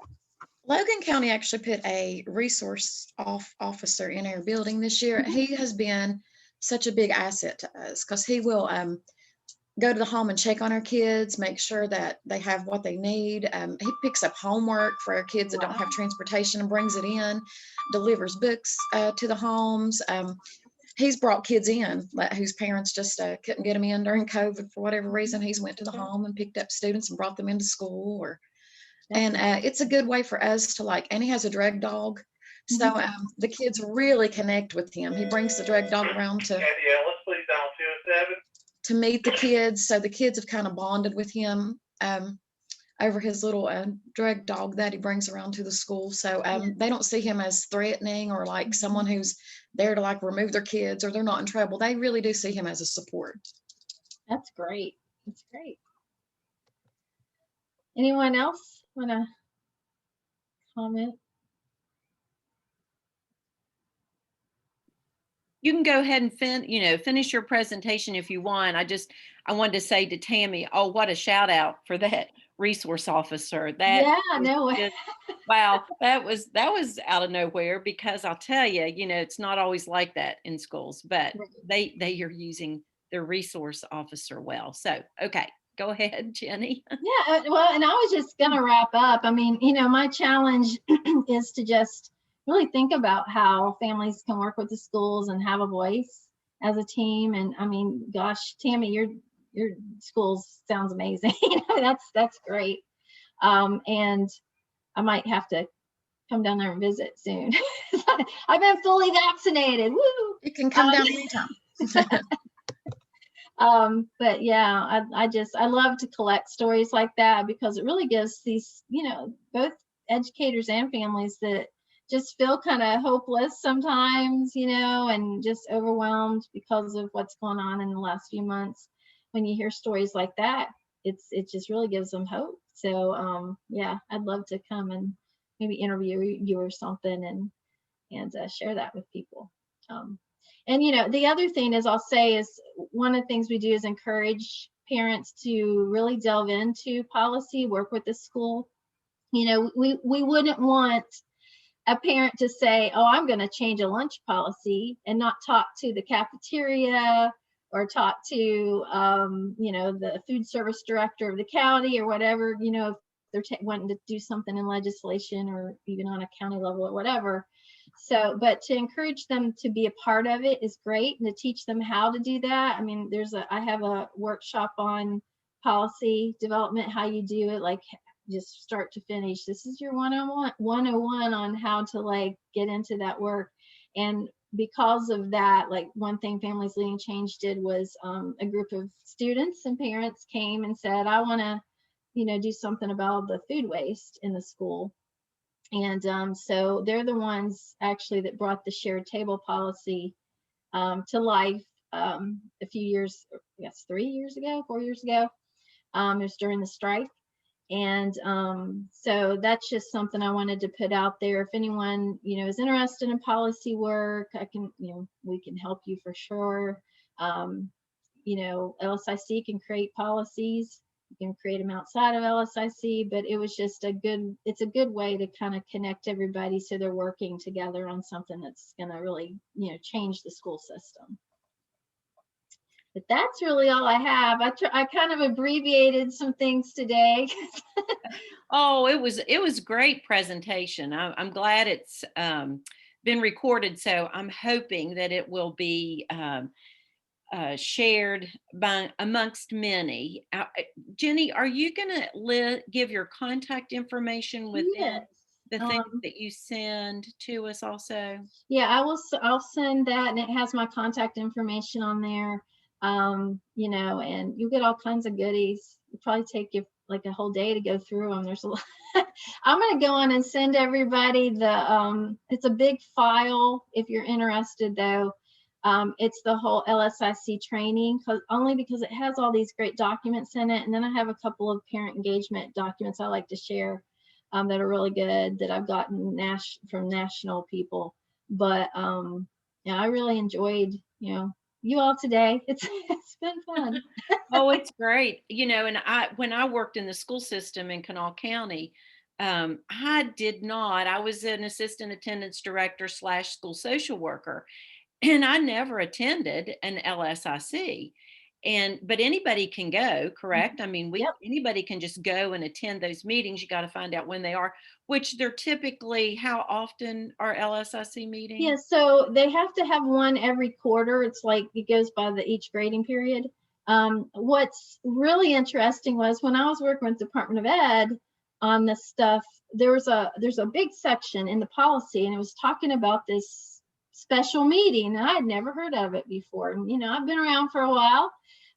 Speaker 3: Logan County actually put a resource officer in our building this year. He has been such a big asset to us because he will go to the home and check on our kids, make sure that they have what they need. He picks up homework for our kids that don't have transportation and brings it in, delivers books to the homes. He's brought kids in whose parents just couldn't get them in during COVID for whatever reason. He's went to the home and picked up students and brought them into school. And it's a good way for us to and he has a drug dog. So the kids really connect with him. He brings the drug dog around to to meet the kids. So the kids have kind of bonded with him over his little drug dog that he brings around to the school. So they don't see him as threatening or like someone who's there to like remove their kids or they're not in trouble. They really do see him as a support.
Speaker 2: That's great. That's great. Anyone else want to comment?
Speaker 1: You can go ahead and finish your presentation if you want. I wanted to say to Tammy, oh, what a shout out for that resource officer.
Speaker 2: Yeah, no way.
Speaker 1: Wow, that was out of nowhere, because I'll tell you, it's not always like that in schools, but they are using their resource officer well. So, okay, go ahead, Jenny.
Speaker 2: Yeah, well, and I was just gonna wrap up. I mean, my challenge is to just really think about how families can work with the schools and have a voice as a team. And I mean, gosh, Tammy, your school sounds amazing. That's great. And I might have to come down there and visit soon. I've been fully vaccinated. Woo!
Speaker 3: You can come down anytime.
Speaker 2: But yeah, I love to collect stories like that, because it really gives these, both educators and families that just feel kind of hopeless sometimes, and just overwhelmed because of what's going on in the last few months. When you hear stories like that, it just really gives them hope. So yeah, I'd love to come and maybe interview you or something and share that with people. And the other thing is, I'll say, is one of the things we do is encourage parents to really delve into policy, work with the school. We wouldn't want a parent to say, oh, I'm going to change a lunch policy, and not talk to the cafeteria or talk to the food service director of the county or whatever, if they're wanting to do something in legislation or even on a county level or whatever. So, but to encourage them to be a part of it is great, and to teach them how to do that. I mean, I have a workshop on policy development, how you do it, like just start to finish. This is your 101 on how to like get into that work. And because of that, like one thing Families Leading Change did was a group of students and parents came and said, I want to, do something about the food waste in the school. And so they're the ones actually that brought the shared table policy to life a few years, I guess 4 years ago. It was during the strike. And so that's just something I wanted to put out there. If anyone, is interested in policy work, we can help you for sure. LSIC can create policies. You can create them outside of LSIC, but it was just it's a good way to kind of connect everybody so they're working together on something that's going to really, change the school system. But that's really all I have. I kind of abbreviated some things today.
Speaker 1: Oh, it was great presentation. I'm glad it's been recorded, so I'm hoping that it will be shared amongst many. Jenny, are you going to give your contact information within the things that you send to us also?
Speaker 2: Yeah, I'll send that, and it has my contact information on there. And you get all kinds of goodies. It'll probably take you like a whole day to go through them. There's a lot. I'm going to go on and send everybody it's a big file if you're interested though. It's the whole LSIC training, because it has all these great documents in it. And then I have a couple of parent engagement documents I like to share that are really good, that I've gotten from national people. But yeah, I really enjoyed, you all today. It's been fun.
Speaker 1: Oh, it's great. And when I worked in the school system in Kanawha County, I was an assistant attendance director / school social worker. And I never attended an LSIC. But anybody can go, correct? I mean, anybody can just go and attend those meetings. You got to find out when they are, which they're typically, how often are LSIC meetings?
Speaker 2: Yeah, so they have to have one every quarter. It's like it goes by each grading period. What's really interesting was when I was working with Department of Ed on this stuff, there's a big section in the policy, and it was talking about this special meeting. And I had never heard of it before. And, you know, I've been around for a while.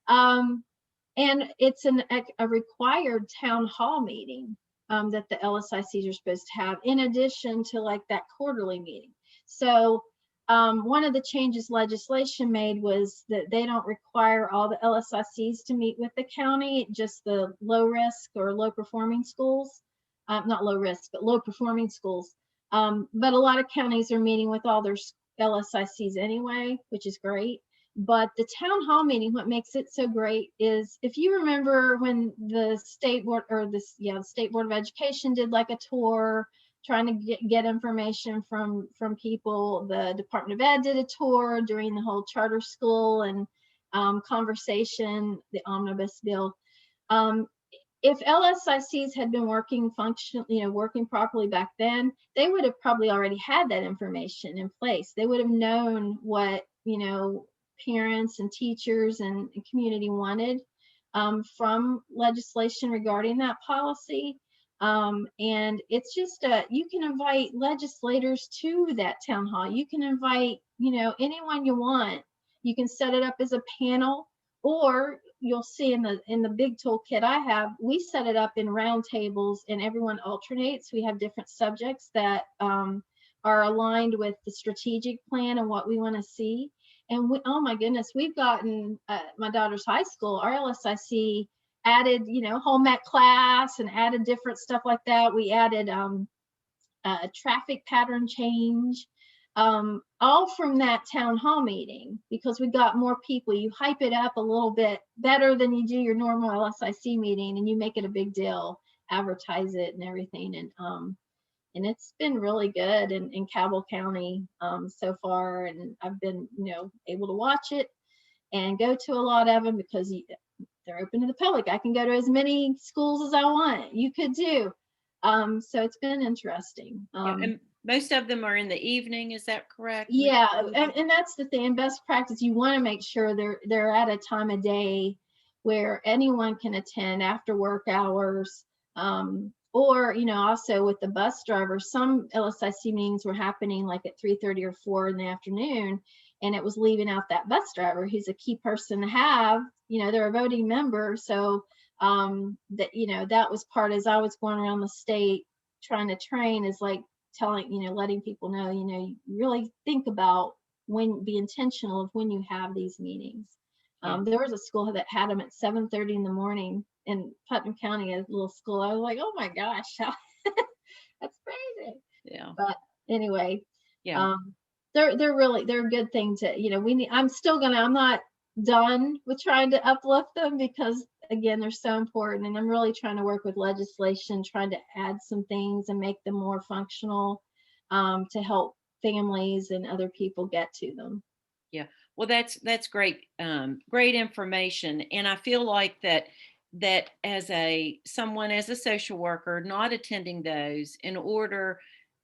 Speaker 2: And it's a required town hall meeting that the LSICs are supposed to have, in addition to like that quarterly meeting. So one of the changes legislation made was that they don't require all the LSICs to meet with the county, just the low risk or low performing schools. Not low risk, but low performing schools. But a lot of counties are meeting with all their LSICs anyway, which is great. But the town hall meeting, what makes it so great is, if you remember when the state board the state board of education did like a tour trying to get information from people, the Department of Ed did a tour during the whole charter school and conversation, the omnibus bill. If LSICs had been working properly back then, they would have probably already had that information in place. They would have known what, parents and teachers and community wanted from legislation regarding that policy. And it's just you can invite legislators to that town hall. You can invite, anyone you want. You can set it up as a panel, or you'll see in the big toolkit I have, we set it up in round tables and everyone alternates. We have different subjects that are aligned with the strategic plan and what we want to see. And oh my goodness, we've gotten my daughter's high school, our LSIC added, home ec class and added different stuff like that. We added a traffic pattern change, all from that town hall meeting, because we got more people. You hype it up a little bit better than you do your normal LSIC meeting, and you make it a big deal, advertise it and everything. And it's been really good in Cabell County so far. And I've been, able to watch it and go to a lot of them because they're open to the public. I can go to as many schools as I want. You could too. So it's been interesting.
Speaker 1: And most of them are in the evening. Is that correct?
Speaker 2: Yeah, and that's the thing. Best practice, you want to make sure they're at a time of day where anyone can attend after work hours. Or, also with the bus drivers, some LSIC meetings were happening like at 3:30 or 4 in the afternoon, and it was leaving out that bus driver who's a key person to have. They're a voting member. So that was part, as I was going around the state trying to train, is like telling, letting people know, you really think about be intentional of when you have these meetings. There was a school that had them at 7:30 in the morning in Putnam County, a little school. I was like, oh my gosh, that's crazy.
Speaker 1: Yeah.
Speaker 2: But anyway,
Speaker 1: yeah,
Speaker 2: they're a good thing to, I'm not done with trying to uplift them, because again, they're so important. And I'm really trying to work with legislation, trying to add some things and make them more functional to help families and other people get to them.
Speaker 1: Yeah. Well, that's great, great information. And I feel like that as someone as a social worker not attending those, in order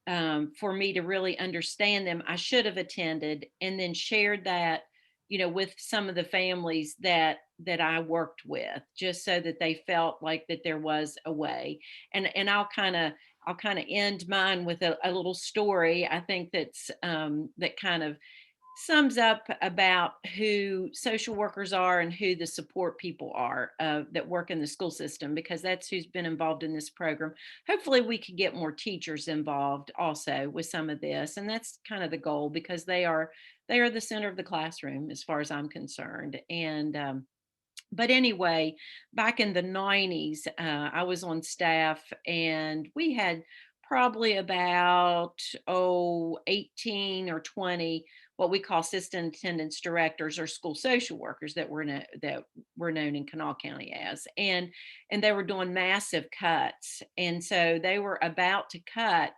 Speaker 1: for me to really understand them, I should have attended and then shared that, with some of the families that I worked with, just so that they felt like that there was a way. And I'll kind of end mine with a little story. I think that kind of sums up about who social workers are and who the support people are that work in the school system, because that's who's been involved in this program. Hopefully we can get more teachers involved also with some of this, and that's kind of the goal, because they are the center of the classroom as far as I'm concerned. And but anyway, back in the 90s, I was on staff, and we had probably about 18 or 20 what we call assistant attendance directors, or school social workers, that were known in Kanawha County as. And they were doing massive cuts, and so they were about to cut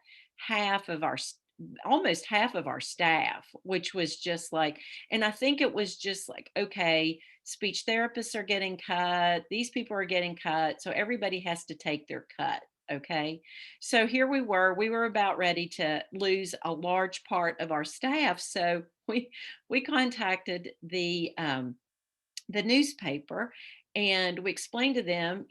Speaker 1: almost half of our staff, which was just like, and I think it was just like, okay, speech therapists are getting cut, these people are getting cut, so everybody has to take their cut. Okay. So here we were about ready to lose a large part of our staff. So we contacted the newspaper, and we explained to them,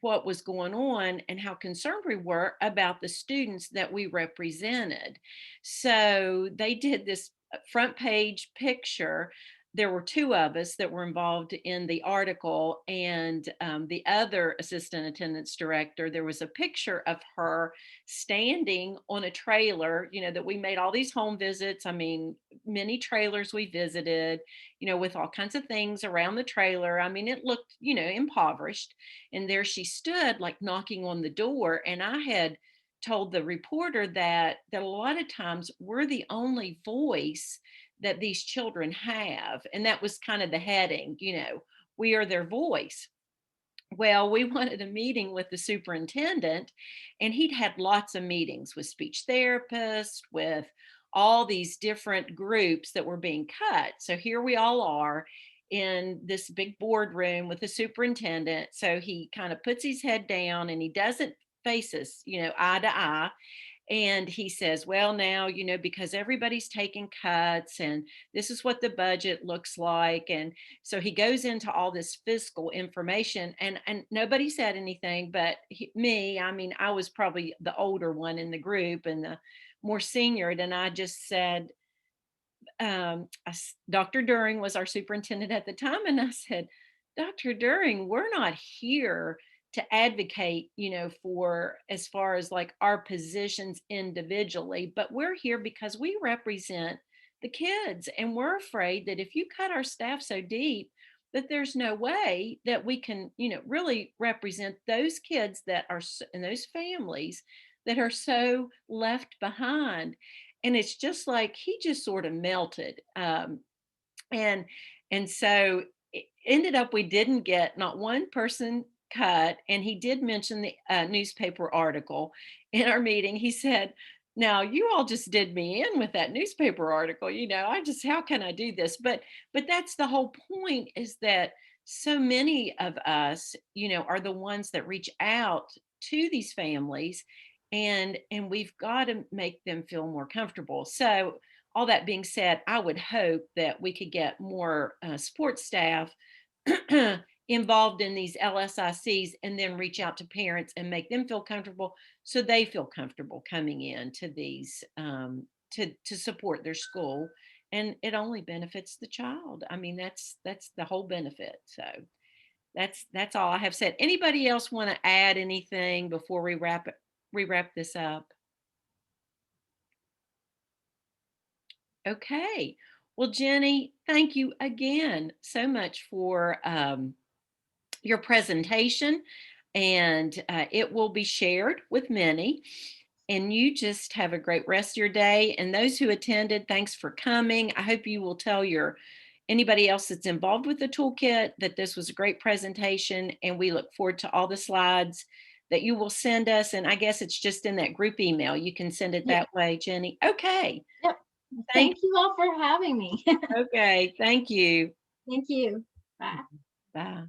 Speaker 1: what was going on and how concerned we were about the students that we represented. So they did this front page picture. There were two of us that were involved in the article, and the other assistant attendance director, there was a picture of her standing on a trailer, that we made all these home visits. I mean, many trailers we visited, with all kinds of things around the trailer. I mean, it looked, impoverished. And there she stood, like knocking on the door. And I had told the reporter that a lot of times we're the only voice that these children have, and that was kind of the heading, we are their voice. Well, we wanted a meeting with the superintendent, and he'd had lots of meetings with speech therapists, with all these different groups that were being cut. So here we all are in this big boardroom with the superintendent. So he kind of puts his head down and he doesn't face us, eye to eye. And he says, well, now, because everybody's taking cuts and this is what the budget looks like. And so he goes into all this fiscal information, and nobody said anything but me. I mean, I was probably the older one in the group and the more senior. And I just said, Dr. During was our superintendent at the time. And I said, Dr. During, we're not here to advocate, for as far as like our positions individually, but we're here because we represent the kids. And we're afraid that if you cut our staff so deep, that there's no way that we can, really represent those kids that are and those families that are so left behind. And it's just like he just sort of melted. And so it ended up we didn't get not one person cut. And he did mention the newspaper article in our meeting. He said, now you all just did me in with that newspaper article. I just, how can I do this? But that's the whole point, is that so many of us, are the ones that reach out to these families, and we've got to make them feel more comfortable. So all that being said, I would hope that we could get more support staff involved in these LSICs, and then reach out to parents and make them feel comfortable, so they feel comfortable coming in to these to support their school. And it only benefits the child. I mean, that's the whole benefit. So that's all I have said. Anybody else want to add anything before we wrap this up? Okay. Well, Jenny, thank you again so much for your presentation, and it will be shared with many. And you just have a great rest of your day. And those who attended, thanks for coming. I hope you will tell anybody else that's involved with the toolkit that this was a great presentation, and we look forward to all the slides that you will send us. And I guess it's just in that group email. You can send it
Speaker 2: Yeah.
Speaker 1: that way, Jenny. Okay.
Speaker 2: Yep. Thank you all for having me.
Speaker 1: Okay. Thank you.
Speaker 2: Thank you. Bye.
Speaker 1: Bye.